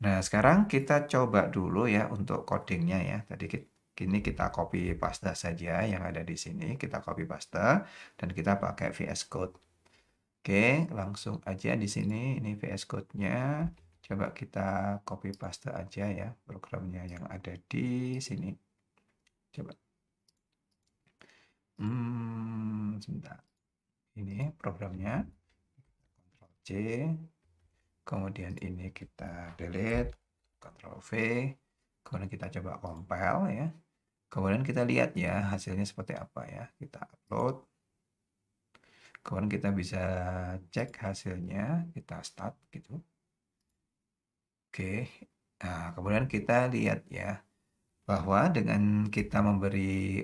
Nah, sekarang kita coba dulu ya untuk codingnya ya. Tadi kini kita copy paste saja yang ada di sini. Kita copy paste dan kita pakai VS Code. Oke, langsung aja di sini. Ini VS Code-nya. Coba kita copy paste aja ya programnya yang ada di sini. Coba. Sebentar. Ini programnya. Ctrl C. Kemudian ini kita delete. Ctrl V. Kemudian kita coba compile ya. Kemudian kita lihat ya hasilnya seperti apa ya. Kita upload. Kemudian kita bisa cek hasilnya. Kita start gitu. Oke. Nah, kemudian kita lihat ya bahwa dengan kita memberi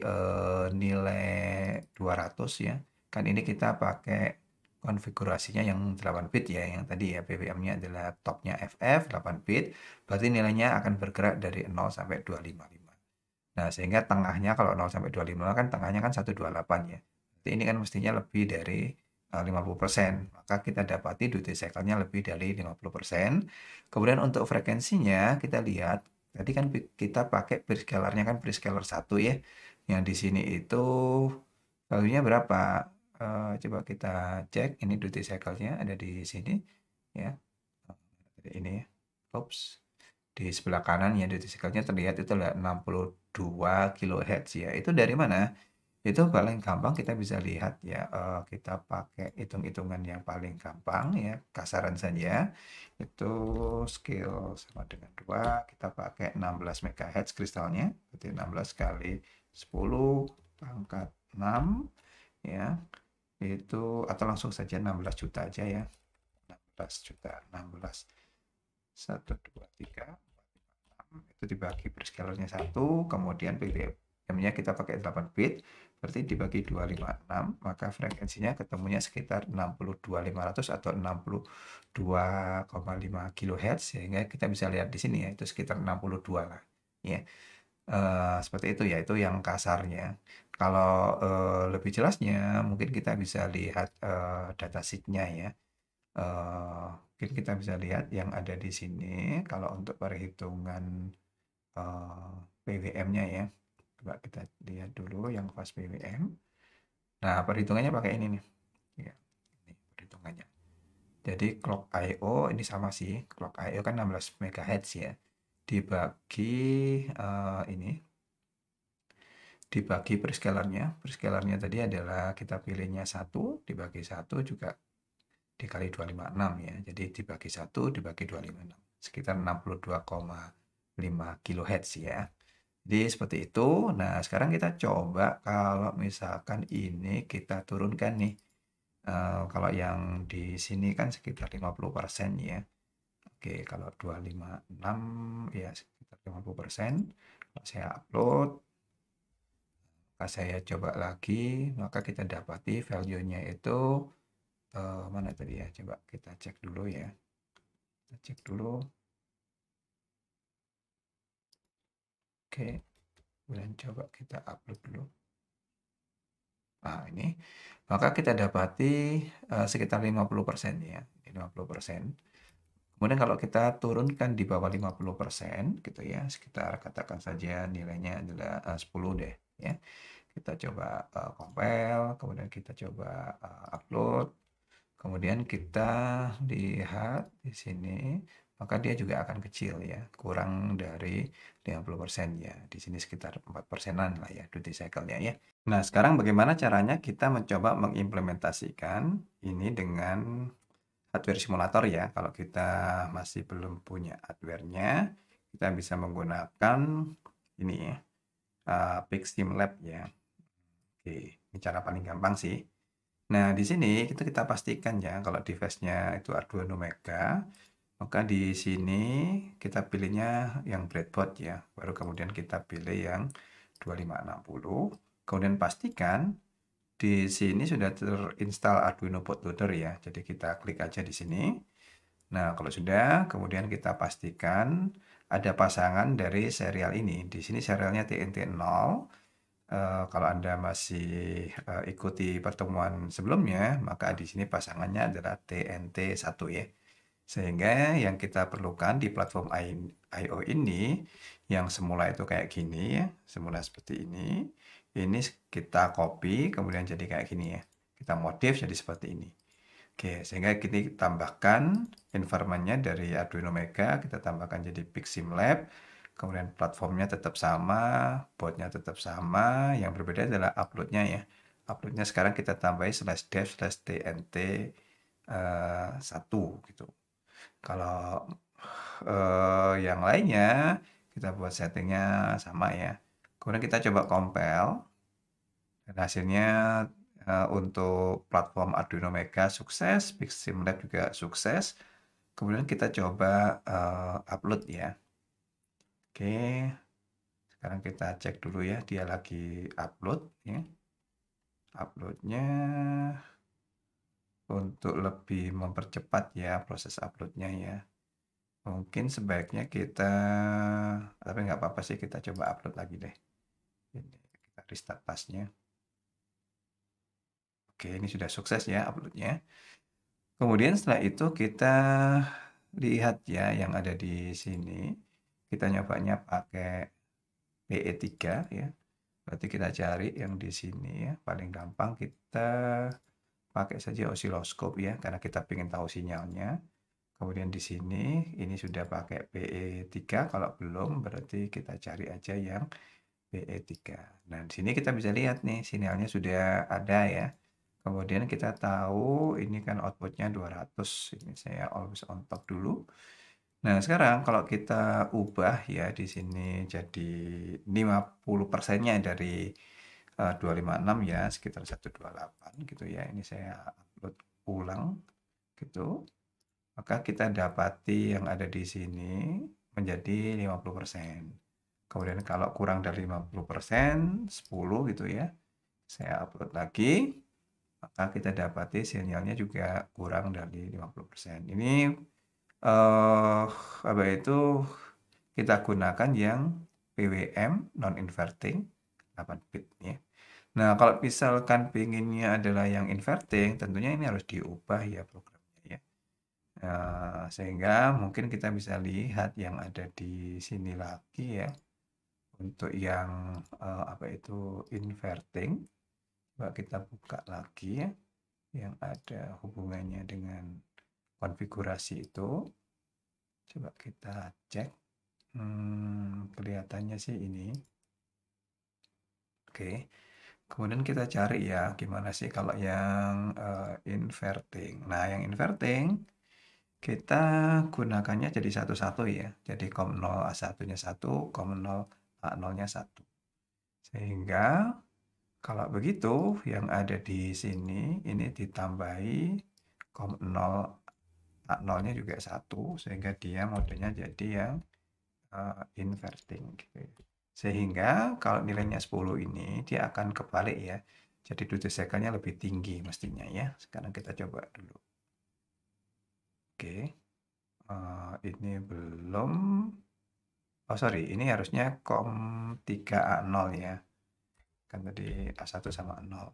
nilai 200 ya. Kan ini kita pakai konfigurasinya yang 8 bit ya, yang tadi ya BBM-nya adalah topnya FF 8 bit, berarti nilainya akan bergerak dari 0 sampai 255. Nah, sehingga tengahnya kalau 0 sampai 255 kan tengahnya kan 128 ya. Jadi ini kan mestinya lebih dari 50%. Maka kita dapati duty cycle-nya lebih dari 50%. Kemudian untuk frekuensinya kita lihat tadi kan kita pakai prescalernya kan prescaler 1 ya. Yang di sini itu value-nya berapa? Coba kita cek ini duty cycle-nya ada di sini ya. Ini ya. Oops. Di sebelah kanan ya duty cycle-nya terlihat itu adalah 62 kHz ya. Itu dari mana? Itu paling gampang kita bisa lihat ya, kita pakai hitung-hitungan yang paling gampang ya, kasaran saja. Itu scale sama dengan 2, kita pakai 16 MHz kristalnya, berarti 16 kali 10 pangkat 6 ya. Itu atau langsung saja 16 juta aja ya. 16 juta, 16 1 2 3 itu dibagi perscalernya 1, kemudian PWM-nya kita pakai 8 bit, berarti dibagi 256, maka frekuensinya ketemunya sekitar 62.500 atau 62,5 kHz, sehingga kita bisa lihat di sini ya, itu sekitar 62 lah. Ya. Seperti itu ya, itu yang kasarnya. Kalau lebih jelasnya, mungkin kita bisa lihat datasheet-nya ya. Mungkin kita bisa lihat yang ada di sini, kalau untuk perhitungan PWM-nya ya. Coba kita lihat dulu yang fast PWM. Nah, perhitungannya pakai ini nih. Ya, ini perhitungannya. Jadi clock I/O ini sama sih. Clock I/O kan 16 MHz ya. Dibagi ini dibagi prescalernya. Prescalernya tadi adalah kita pilihnya 1 dibagi 1 juga dikali 256 ya. Jadi dibagi 1 dibagi 256. Sekitar 62,5 kHz ya. Jadi seperti itu. Nah, sekarang kita coba kalau misalkan ini kita turunkan nih. Kalau yang di sini kan sekitar 50% ya. Oke, kalau 256 ya sekitar 50%. Kalau saya upload, maka saya coba lagi, maka kita dapati value-nya itu mana tadi ya? Coba kita cek dulu ya. Kita cek dulu. Oke, kemudian coba kita upload dulu. Nah, ini. Maka kita dapati sekitar 50% ya. 50%. Kemudian kalau kita turunkan di bawah 50% gitu ya, sekitar katakan saja nilainya adalah 10 deh ya. Kita coba compile, kemudian kita coba upload. Kemudian kita lihat di sini, maka dia juga akan kecil ya, kurang dari 50% ya. Di sini sekitar 4%-an lah ya duty cycle-nya ya. Nah, sekarang bagaimana caranya kita mencoba mengimplementasikan ini dengan hardware simulator ya. Kalau kita masih belum punya hardware-nya, kita bisa menggunakan ini ya, PixSimLab ya. Oke, ini cara paling gampang sih. Nah, di sini kita pastikan ya kalau device-nya itu Arduino Mega, maka di sini kita pilihnya yang breadboard ya. Baru kemudian kita pilih yang 2560. Kemudian pastikan di sini sudah terinstall Arduino Bootloader ya. Jadi kita klik aja di sini. Nah, kalau sudah, kemudian kita pastikan ada pasangan dari serial ini. Di sini serialnya TNT0. Kalau Anda masih ikuti pertemuan sebelumnya, maka di sini pasangannya adalah TNT1 ya. Sehingga yang kita perlukan di platform I/O ini, yang semula itu kayak gini ya, semula seperti ini kita copy kemudian jadi kayak gini ya. Kita modif jadi seperti ini. Oke, sehingga kita tambahkan environment-nya dari Arduino Mega, kita tambahkan jadi PixSimLab, kemudian platformnya tetap sama, boardnya tetap sama, yang berbeda adalah upload-nya ya. Upload-nya sekarang kita tambahin /dev/tnt 1 gitu. Kalau yang lainnya kita buat settingnya sama ya. Kemudian kita coba compile dan hasilnya untuk platform Arduino Mega sukses, PixSimLab juga sukses. Kemudian kita coba upload ya. Oke, sekarang kita cek dulu ya, dia lagi upload ya. Uploadnya untuk lebih mempercepat ya proses uploadnya ya. Mungkin sebaiknya kita, tapi nggak apa-apa sih, kita coba upload lagi deh. Ini kita restart tasnya. Oke, ini sudah sukses ya uploadnya. Kemudian setelah itu kita lihat ya yang ada di sini. Kita nyobanya pakai PE3 ya. Berarti kita cari yang di sini ya. Paling gampang kita pakai saja osiloskop ya, karena kita ingin tahu sinyalnya. Kemudian di sini ini sudah pakai PE3, kalau belum berarti kita cari aja yang PE3. Nah, di sini kita bisa lihat nih sinyalnya sudah ada ya. Kemudian kita tahu ini kan outputnya 200. Ini saya always on top dulu. Nah, sekarang kalau kita ubah ya di sini jadi 50%-nya dari 256 ya, sekitar 128 gitu ya. Ini saya upload ulang gitu. Maka kita dapati yang ada di sini menjadi 50%. Kemudian kalau kurang dari 50%, 10 gitu ya. Saya upload lagi, maka kita dapati sinyalnya juga kurang dari 50%. Ini apa itu kita gunakan yang PWM non inverting 8 bit ya. Nah, kalau misalkan pinginnya adalah yang inverting, tentunya ini harus diubah ya programnya ya. Sehingga mungkin kita bisa lihat yang ada di sini lagi ya. Untuk yang apa itu inverting, coba kita buka lagi ya, yang ada hubungannya dengan konfigurasi itu. Coba kita cek. Kelihatannya sih ini. Oke. Kemudian kita cari ya, gimana sih kalau yang inverting. Nah, yang inverting kita gunakannya jadi satu-satu ya. Jadi COM 0 A1-nya 1, COM 0 A0-nya 1. Sehingga kalau begitu yang ada di sini ini ditambahi COM 0 A0-nya juga 1, sehingga dia modenya jadi yang inverting gitu ya. Sehingga kalau nilainya 10 ini dia akan kebalik ya. Jadi duty cycle-nya lebih tinggi mestinya ya. Sekarang kita coba dulu. Oke. Ini belum. Oh sorry, ini harusnya COM 3A0 ya. Kan tadi A1 sama 0.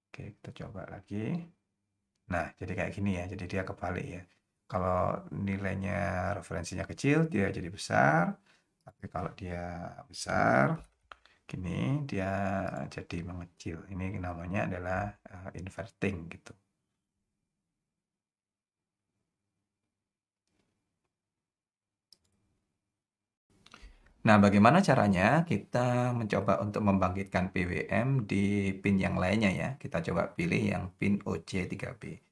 Oke, kita coba lagi. Nah, jadi kayak gini ya. Jadi dia kebalik ya. Kalau nilainya referensinya kecil, dia jadi besar. Tapi kalau dia besar, gini dia jadi mengecil. Ini namanya adalah inverting gitu. Nah, bagaimana caranya kita mencoba untuk membangkitkan PWM di pin yang lainnya ya. Kita coba pilih yang pin OC3B.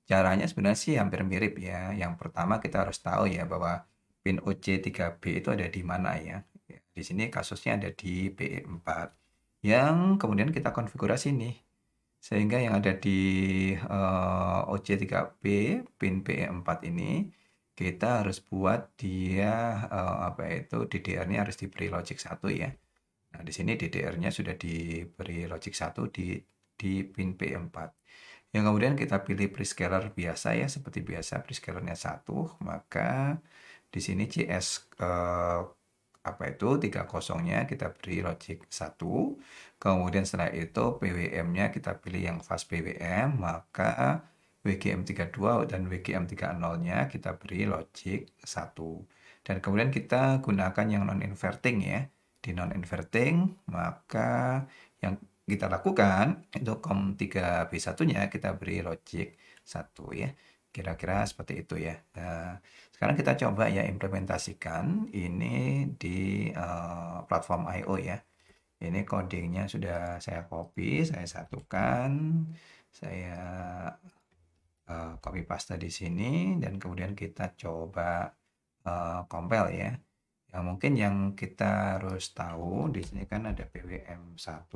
Caranya sebenarnya sih hampir mirip ya. Yang pertama kita harus tahu ya bahwa pin OC3B itu ada di mana ya. Di sini kasusnya ada di PE4. Yang kemudian kita konfigurasi nih. Sehingga yang ada di OC3B pin PE4 ini kita harus buat dia apa itu DDR-nya harus diberi logic 1 ya. Nah, di sini DDR-nya sudah diberi logic 1 di pin P4. Yang kemudian kita pilih prescaler biasa ya, seperti biasa prescalernya 1, maka di sini CS apa itu 30-nya kita beri logic 1. Kemudian setelah itu PWM-nya kita pilih yang fast PWM, maka WGM32 dan WGM30-nya kita beri logic 1. Dan kemudian kita gunakan yang non-inverting ya. Di non-inverting, maka yang kita lakukan itu COM3B1-nya kita beri logic 1 ya. Kira-kira seperti itu ya. Nah, sekarang kita coba ya implementasikan ini di platform I/O ya. Ini codingnya sudah saya copy, saya satukan, saya copy paste di sini dan kemudian kita coba compile ya. Yang mungkin yang kita harus tahu di sini kan ada PWM1,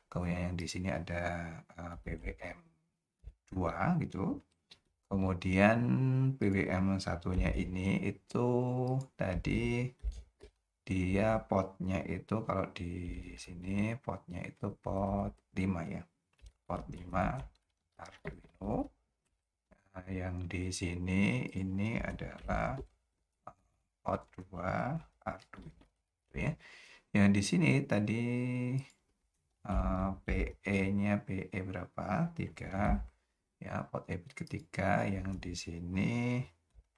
kemudian yang di sini ada PWM2 gitu. Kemudian PWM satunya ini itu tadi dia potnya itu kalau di sini potnya itu pot 5 ya. Pot 5 Arduino. Nah, yang di sini ini adalah pot 2 Arduino ya. Yang di sini tadi PE-nya PE berapa? 3 ya, pot E bit ketiga, yang di sini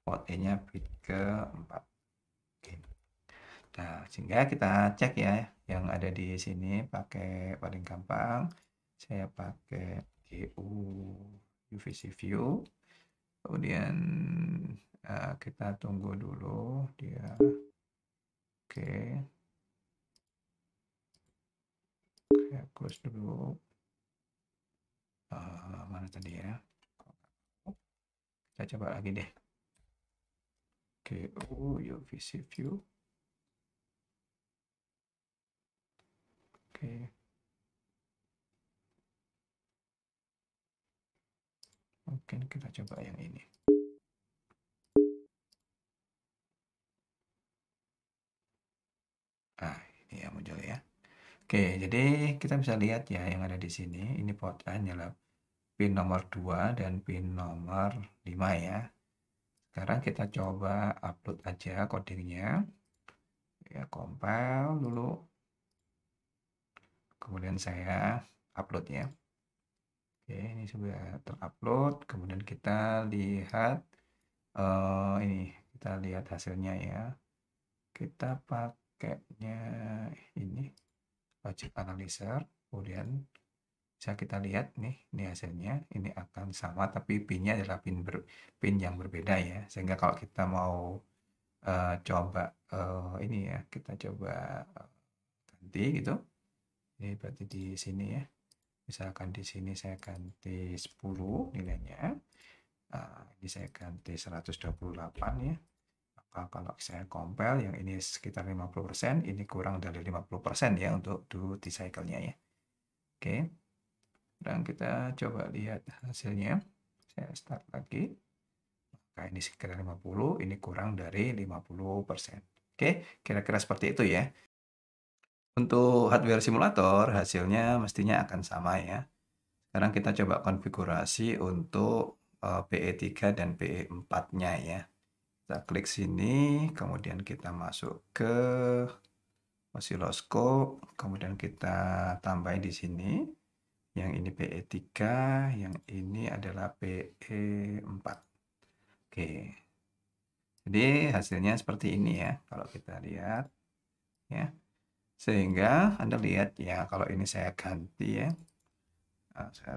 pot E-nya bit keempat. Oke. Nah, sehingga kita cek ya yang ada di sini pakai paling gampang saya pakai GU UVC view. Kemudian kita tunggu dulu dia. Oke. Saya close dulu. Mana tadi ya? Kita coba lagi deh. GU UVC view. Oke. Mungkin kita coba yang ini. Ini yang muncul ya. Oke, jadi kita bisa lihat ya yang ada di sini. Ini port A nyala pin nomor 2 dan pin nomor 5 ya. Sekarang kita coba upload aja codingnya. Ya, compile dulu. Kemudian saya upload ya. Oke, ini sudah terupload. Kemudian kita lihat ini, kita lihat hasilnya ya. Kita pakainya ini logic analyzer. Kemudian bisa kita lihat nih, ini hasilnya. Ini akan sama, tapi pinnya adalah pin yang berbeda ya. Sehingga kalau kita mau coba ini ya, kita coba ganti gitu. Ini berarti di sini ya. Misalkan di sini saya ganti 10 nilainya. Ini saya ganti 128 ya. Maka kalau saya compile yang ini sekitar 50%, ini kurang dari 50% ya untuk duty cycle-nya ya. Oke. Dan kita coba lihat hasilnya. Saya start lagi. Maka ini sekitar 50, ini kurang dari 50%. Oke, kira-kira seperti itu ya. Untuk hardware simulator, hasilnya mestinya akan sama ya. Sekarang kita coba konfigurasi untuk PE3 dan PE4-nya ya. Kita klik sini, kemudian kita masuk ke oscilloscope, kemudian kita tambahin di sini. Yang ini PE3, yang ini adalah PE4. Oke. Jadi hasilnya seperti ini ya, kalau kita lihat ya. Sehingga Anda lihat ya, kalau ini saya ganti ya,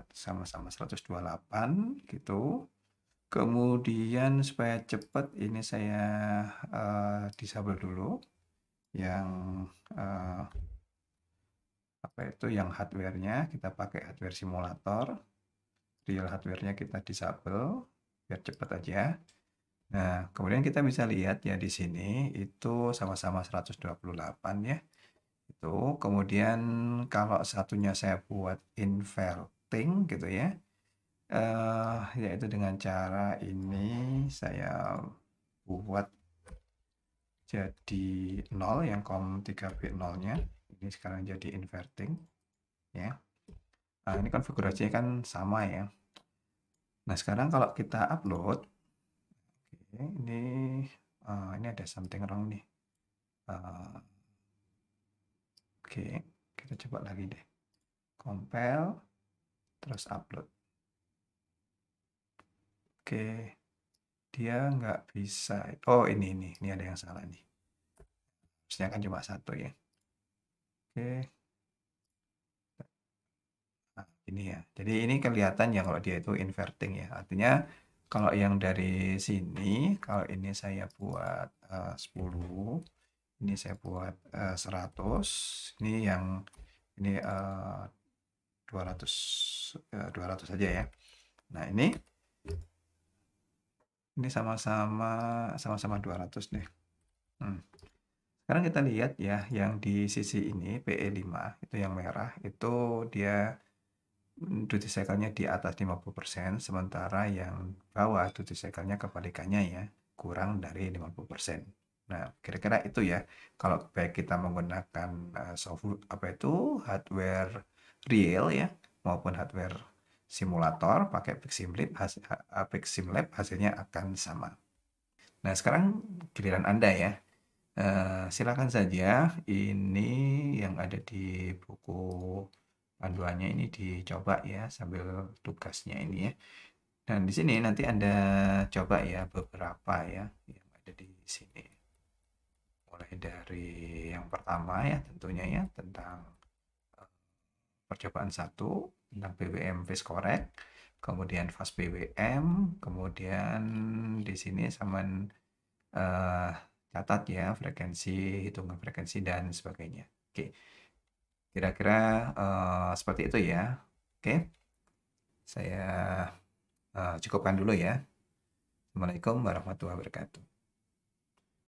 sama-sama 128 gitu. Kemudian supaya cepat ini saya disable dulu yang apa itu yang hardware-nya, kita pakai hardware simulator. Real hardware-nya kita disable biar cepat aja. Nah, kemudian kita bisa lihat ya di sini itu sama-sama 128 ya. Itu kemudian kalau satunya saya buat inverting gitu ya. Yaitu dengan cara ini saya buat jadi 0 yang COM3B0-nya. Ini sekarang jadi inverting ya. Nah, ini konfigurasinya kan sama ya. Nah, sekarang kalau kita upload, oke, ini ada something wrong nih. Oke, kita coba lagi deh. Compile, terus upload. Oke, dia nggak bisa. Oh, ini ada yang salah nih. Harusnya kan cuma satu ya. Oke, nah, ini ya. Jadi ini kelihatan ya kalau dia itu inverting ya. Artinya kalau yang dari sini, kalau ini saya buat 10, ini saya buat 100, ini yang ini 200 200 aja ya. Nah, ini sama-sama 200 deh. Hmm. Sekarang kita lihat ya, yang di sisi ini PE5 itu yang merah itu dia duty cycle-nya di atas 50%, sementara yang bawah duty cycle-nya kebalikannya ya, kurang dari 50%. Nah, kira-kira itu ya, kalau baik kita menggunakan software apa itu hardware real ya, maupun hardware simulator pakai PixSimLab hasilnya akan sama. Nah, sekarang giliran Anda ya. Silakan saja ini yang ada di buku panduannya ini dicoba ya sambil tugasnya ini ya. Dan di sini nanti Anda coba ya beberapa ya yang ada di sini. Mulai dari yang pertama ya tentunya ya tentang percobaan satu tentang BWM phase correct, kemudian fast BWM, kemudian di sini sama eh, catat ya frekuensi, hitungan frekuensi dan sebagainya. Oke, kira-kira seperti itu ya. Oke, saya cukupkan dulu ya. Assalamualaikum warahmatullahi wabarakatuh.